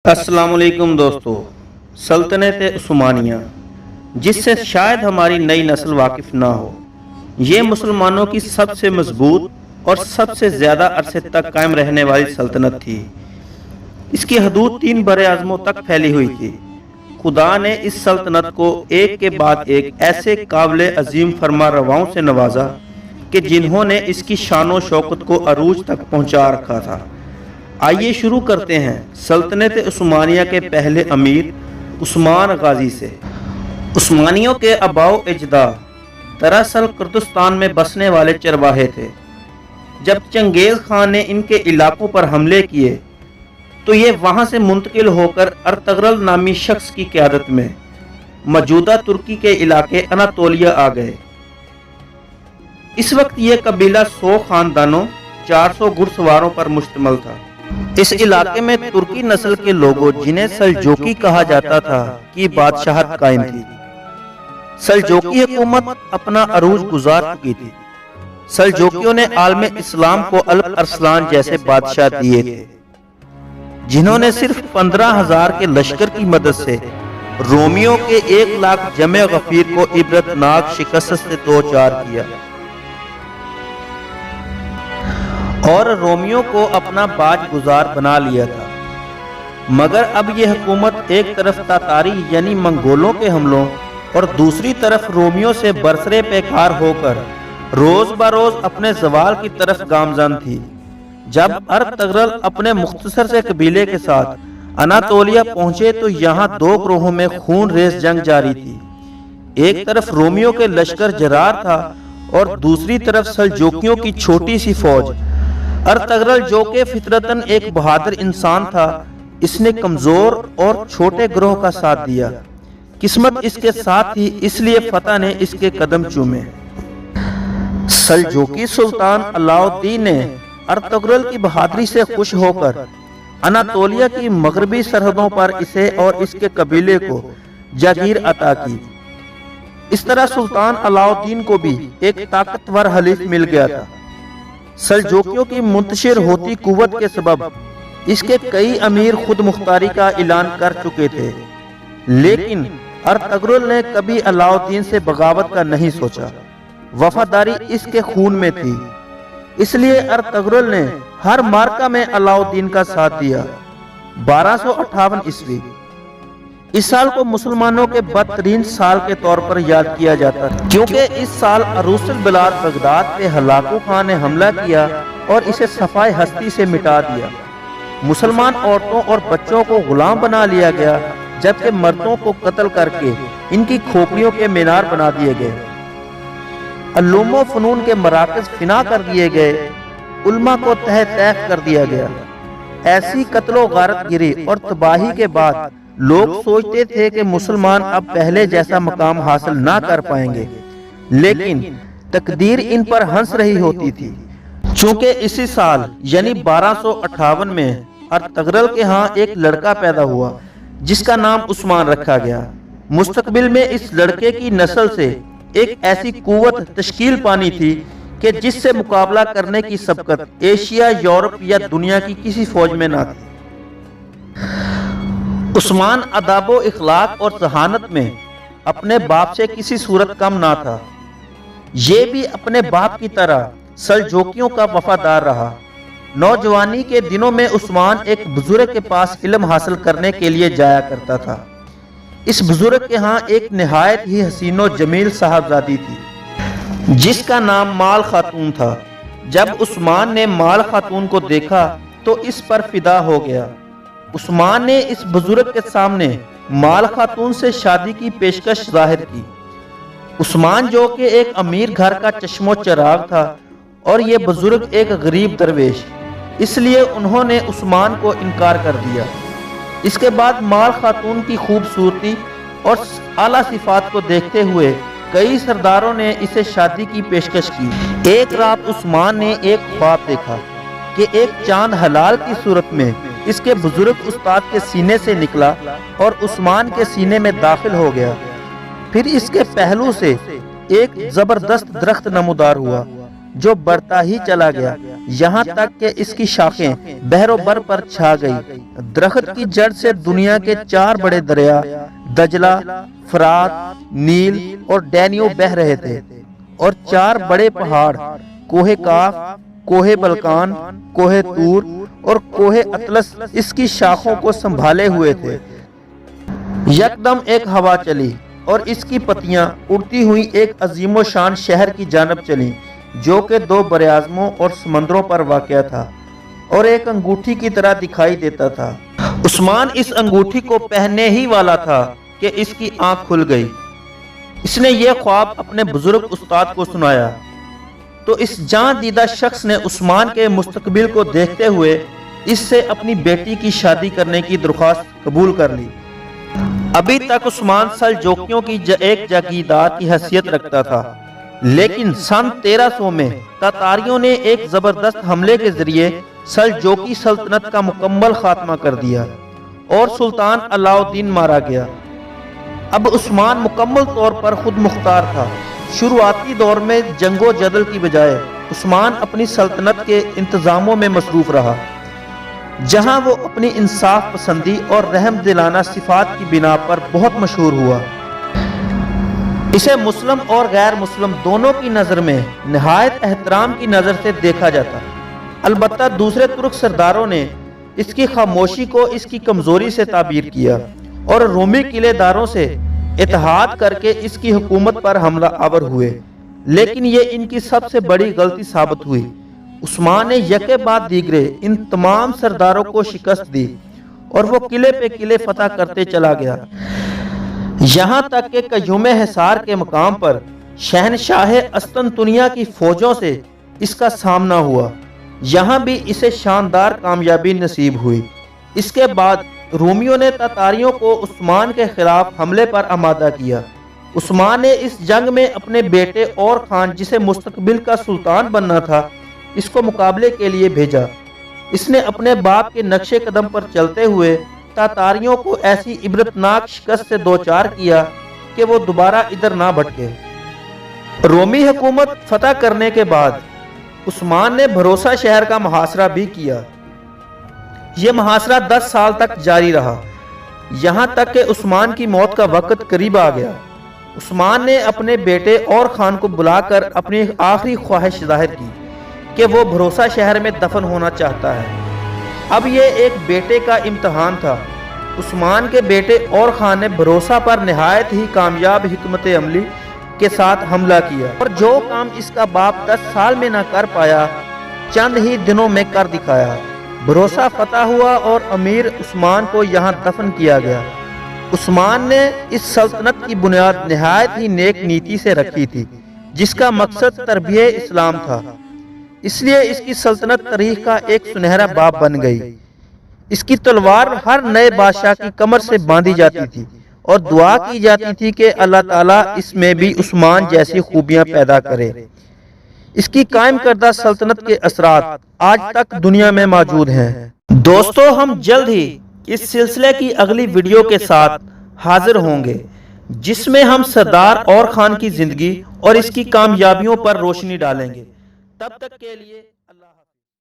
अस्सलाम वालेकुम दोस्तों। सल्तनत उस्मानिया, जिससे शायद हमारी नई नस्ल वाकिफ ना हो, ये मुसलमानों की सबसे मजबूत और सबसे ज़्यादा अरसे तक कायम रहने वाली सल्तनत थी। इसकी हदूद 3 बरे-आज़मों तक फैली हुई थी। खुदा ने इस सल्तनत को एक के बाद एक ऐसे काबिल अजीम फरमारवाओं से नवाजा कि जिन्होंने इसकी शान शौकत को अरूज तक पहुँचा रखा था। आइए शुरू करते हैं सल्तनत उस्मानिया के पहले अमीर उस्मान गाजी से। उस्मानियों के आबाओ अजदाद दरअसल कुर्दिस्तान में बसने वाले चरवाहे थे। जब चंगेज़ खान ने इनके इलाकों पर हमले किए तो ये वहाँ से मुंतकिल होकर अर्तगरल नामी शख्स की क़यादत में मौजूदा तुर्की के इलाके अनातोलिया आ गए। इस वक्त ये कबीला 100 खानदानों 400 घुड़सवारों पर मुश्तमिल था। इस इलाके में तुर्की नस्ल के लोगों, जिन्हें सल्जोकी कहा जाता था, की बादशाहत कायम थी। सल्जोकी हुकूमत अपना अरूज गुजार चुकी थी। सल्जोकियों ने आलम इस्लाम को अल्प अरसलान जैसे बादशाह दिए थे, जिन्होंने सिर्फ 15,000 के लश्कर की मदद से रोमियों के 1 लाख जमे गफीर को इबरतनाक शिकस्त से दो-चार किया और रोमियों को अपना बाज गुजार बना लिया था। मगर अब यह हुकूमत एक तरफ तातारी यानी मंगोलों के हमलों और दूसरी तरफ रोमियों से बरसरे पेकार होकर रोज बरोज अपने जवाल की तरफ गामजन थी। जब अर्तगरल अपने मुख्तसर से कबीले के साथ अनातोलिया पहुंचे तो यहाँ 2 ग्रोहों में खून रेस जंग जारी थी। एक तरफ रोमियों के लश्कर जरार था और दूसरी तरफ सल्जोकियों की छोटी सी फौज। अर्तगरल, जो कि फितरतन एक बहादुर इंसान था, इसने कमजोर और छोटे ग्रोह का साथ दिया। किस्मत इसके साथ थी, इसलिए फतह ने इसके कदम चूमे। सल्जोकी सुल्तान अलाउद्दीन ने अर्तगरल की बहादुरी से खुश होकर अनातोलिया की मगरबी सरहदों पर इसे और इसके कबीले को जागीर अता की। इस तरह सुल्तान अलाउद्दीन को भी एक ताकतवर हलीफ मिल गया था। सल्जोकियों की मुंतशिर होती कुव्वत के सबब इसके कई अमीर खुद मुख्तारी का ऐलान कर चुके थे, लेकिन अर्तगरल ने कभी अलाउद्दीन से बगावत का नहीं सोचा। वफादारी इसके खून में थी, इसलिए अर्तगरल ने हर मार्का में अलाउद्दीन का साथ दिया। 1258 ईस्वी इस साल को मुसलमानों के बदतरीन साल के तौर पर याद किया जाता था, क्योंकि इस साल अरूसुल बिलाद बगदाद पे हलाकू खान ने हमला किया और इसे सफाई हस्ती से मिटा दिया। मुसलमान औरतों और बच्चों को गुलाम बना लिया गया, जबकि मर्दों को कत्ल करके इनकी खोपड़ियों के मीनार बना दिए गए। अल्लूम फनून के मराकज फिना कर दिए गए, उल्मा को तह तैफ कर दिया गया। ऐसी कत्लो गारत गिरी और तबाही के बाद लोग सोचते थे कि मुसलमान अब पहले जैसा मकाम हासिल ना कर पाएंगे, लेकिन तकदीर इन पर हंस रही होती थी। चूंकि इसी साल यानी 1258 में अर्तगरल के यहाँ एक लड़का पैदा हुआ जिसका नाम उस्मान रखा गया। मुस्तकबिल में इस लड़के की नस्ल से एक ऐसी कुव्वत तश्कील पानी थी कि जिससे मुकाबला करने की सबकत एशिया, यूरोप या दुनिया की किसी फौज में ना थी। उस्मान अदाबो इखलाक और जहानत में अपने बाप से किसी सूरत कम ना था। ये भी अपने बाप की तरह सल्जोकियों का वफादार रहा। नौजवानी के दिनों में उस्मान एक बुजुर्ग के पास इल्म हासिल करने के लिए जाया करता था। इस बुजुर्ग के यहाँ एक निहायत ही हसीनो जमील साहबजादी थी जिसका नाम माल खातून था। जब उस्मान ने माल खातून को देखा तो इस पर फिदा हो गया। उस्मान ने इस बुजुर्ग के सामने माल खातून से शादी की पेशकश जाहिर की। उस्मान, जो कि एक अमीर घर का चश्मो चिराग था और ये बुजुर्ग एक गरीब दरवेश, इसलिए उन्होंने उस्मान को इनकार कर दिया। इसके बाद माल खातून की खूबसूरती और आला सिफात को देखते हुए कई सरदारों ने इसे शादी की पेशकश की। एक रात उस्मान ने एक ख्वाब देखा कि एक चांद हलाल की सूरत में इसके बुजुर्ग उस्ताद के सीने से निकला और उस्मान के सीने में दाखिल हो गया। फिर इसके पहलू से एक जबरदस्त दरख्त नमूदार हुआ जो बढ़ता ही चला गया, یہاں تک کہ اس کی شاخیں بحر و بر پر چھا گئی۔ درخت کی جڑ سے دنیا کے 4 بڑے دریا دجلہ، فرات، نیل اور ڈینیو بہہ رہے تھے، اور 4 بڑے پہاڑ کوہ کاف، کوہ بلکان، کوہ طور اور کوہ اطلس اس کی شاخوں کو سنبھالے ہوئے تھے۔ یکدم ایک ہوا چلی اور اس کی پتیاں اڑتی ہوئی ایک عظیم و شان شہر کی جانب چلیں، جو کہ 2 براعظموں اور سمندروں پر واقع تھا اور ایک انگوٹھی کی طرح دکھائی دیتا تھا۔ عثمان اس انگوٹھی کو پہننے ہی والا تھا کہ اس کی آنکھ کھل گئی۔ اس نے یہ خواب اپنے بزرگ استاد کو سنایا تو اس جان دیدہ شخص نے عثمان کے مستقبل کو دیکھتے ہوئے اس سے اپنی بیٹی کی شادی کرنے کی درخواست قبول کر لی۔ ابھی تک عثمان سلجوقیوں کی ایک جاگیردار کی حیثیت رکھتا تھا، لیکن سن 1300 میں تاتاریوں نے ایک زبردست حملے کے ذریعے سلجوقی سلطنت کا مکمل خاتمہ کر دیا اور سلطان علاء الدین مارا گیا۔ اب عثمان مکمل طور پر خود مختار تھا۔ شروعاتی دور میں جنگ و جدل کی بجائے عثمان اپنی سلطنت کے انتظاموں میں مصروف رہا، جہاں وہ اپنی انصاف پسندی اور رحم دلانہ صفات کی بنا پر بہت مشہور ہوا۔ اسے مسلم اور غیر مسلم دونوں کی نظر میں نہایت احترام کی نظر سے دیکھا جاتا۔ البتہ دوسرے ترک سرداروں نے اس کی خاموشی کو اس کی کمزوری سے تعبیر کیا اور رومی قلعے داروں سے اتحاد کر کے اس کی حکومت پر حملہ آور ہوئے، لیکن یہ ان کی سب سے بڑی غلطی ثابت ہوئی۔ عثمان نے یکے بعد دیگرے ان تمام سرداروں کو شکست دی اور وہ قلعے پہ قلعے فتح کرتے چلا گیا، یہاں تک کہ قیوم حصار کے مقام پر شہنشاہ قسطنطنیہ کی فوجوں سے اس کا سامنا ہوا۔ یہاں بھی اسے شاندار کامیابی نصیب ہوئی۔ اس کے بعد رومیوں نے تاتاریوں کو عثمان کے خلاف حملے پر آمادہ کیا۔ عثمان نے اس جنگ میں اپنے بیٹے اور خان، جسے مستقبل کا سلطان بننا تھا، اس کو مقابلے کے لیے بھیجا۔ اس نے اپنے باپ کے نقش قدم پر چلتے ہوئے تاتاریوں کو ایسی عبرتناک شکست سے دوچار کیا کہ وہ دوبارہ ادھر نہ بھٹکے۔ رومی حکومت فتح کرنے کے بعد عثمان نے بھروسہ شہر کا محاصرہ بھی کیا۔ یہ محاصرہ 10 سال تک جاری رہا، یہاں تک کہ عثمان کی موت کا وقت قریب آ گیا۔ عثمان نے اپنے بیٹے اور خان کو بلا کر اپنی آخری خواہش ظاہر کی کہ وہ بھروسہ شہر میں دفن ہونا چاہتا ہے۔ اب یہ ایک بیٹے کا امتحان تھا۔ عثمان کے بیٹے اور خان نے بھروسہ پر نہایت ہی کامیاب حکمت عملی کے ساتھ حملہ کیا، اور جو کام اس کا باپ 10 سال میں نہ کر پایا، چند ہی دنوں میں کر دکھایا۔ بھروسہ فتح ہوا اور امیر عثمان کو یہاں دفن کیا گیا۔ عثمان نے اس سلطنت کی بنیاد نہایت ہی نیک نیتی سے رکھی تھی، جس کا مقصد تربیہ اسلام تھا۔ اس لیے اس کی سلطنت تاریخ کا ایک سنہرا باب بن گئی۔ اس کی تلوار ہر نئے بادشاہ کی کمر سے باندھی جاتی تھی اور دعا کی جاتی تھی کہ اللہ تعالیٰ اس میں بھی عثمان جیسی خوبیاں پیدا کرے۔ اس کی قائم کردہ سلطنت کے اثرات آج تک دنیا میں موجود ہیں۔ دوستو، ہم جلد ہی اس سلسلے کی اگلی ویڈیو کے ساتھ حاضر ہوں گے، جس میں ہم سردار اور خان کی زندگی اور اس کی کامیابیوں پر روشنی ڈالیں گے۔ تب تک کے لیے